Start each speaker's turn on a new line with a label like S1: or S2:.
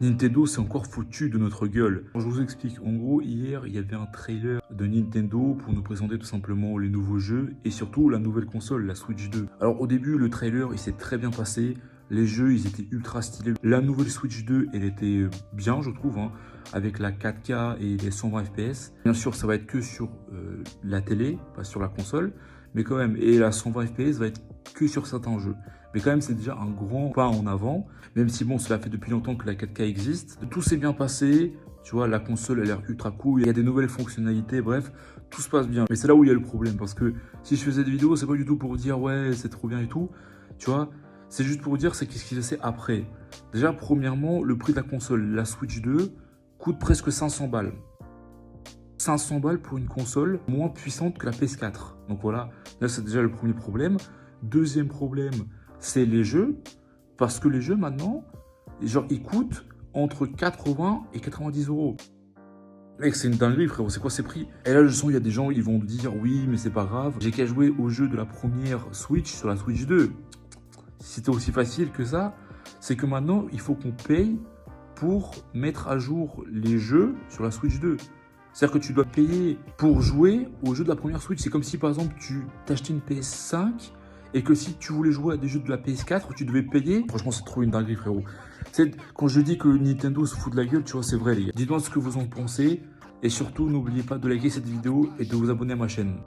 S1: Nintendo s'est encore foutu de notre gueule. Je vous explique. En gros, hier, il y avait un trailer de Nintendo pour nous présenter tout simplement les nouveaux jeux et surtout la nouvelle console, la Switch 2. Alors au début, le trailer, il s'est très bien passé. Les jeux, ils étaient ultra stylés. La nouvelle Switch 2, elle était bien, je trouve, hein, avec la 4K et les 120 FPS. Bien sûr, ça va être que sur la télé, pas sur la console, mais quand même. Et la 120 FPS va être que sur certains jeux. Mais quand même, c'est déjà un grand pas en avant, même si bon, cela fait depuis longtemps que la 4K existe. Tout s'est bien passé, tu vois, la console a l'air ultra cool, il y a des nouvelles fonctionnalités, bref, tout se passe bien. Mais c'est là où il y a le problème, parce que si je faisais des vidéos, c'est pas du tout pour dire ouais, c'est trop bien et tout, tu vois. C'est juste pour dire c'est qu'est-ce qui se fait après. Déjà, premièrement, le prix de la console, la Switch 2, coûte presque 500 balles. 500 balles pour une console moins puissante que la PS4. Donc voilà, là c'est déjà le premier problème. Deuxième problème, c'est les jeux. Parce que les jeux maintenant, genre ils coûtent entre 80 et 90 euros. Mec, c'est une dinguerie, frérot. C'est quoi ces prix? Et là, je sens, il y a des gens, ils vont me dire, oui, mais c'est pas grave. J'ai qu'à jouer au jeu de la première Switch sur la Switch 2. Si c'était aussi facile que ça, c'est que maintenant, il faut qu'on paye pour mettre à jour les jeux sur la Switch 2. C'est-à-dire que tu dois payer pour jouer au jeu de la première Switch. C'est comme si, par exemple, tu t'achetais une PS5 et que si tu voulais jouer à des jeux de la PS4, tu devais payer. Franchement, c'est trop une dinguerie, frérot. Quand je dis que Nintendo se fout de la gueule, tu vois, c'est vrai, les gars. Dites-moi ce que vous en pensez. Et surtout, n'oubliez pas de liker cette vidéo et de vous abonner à ma chaîne.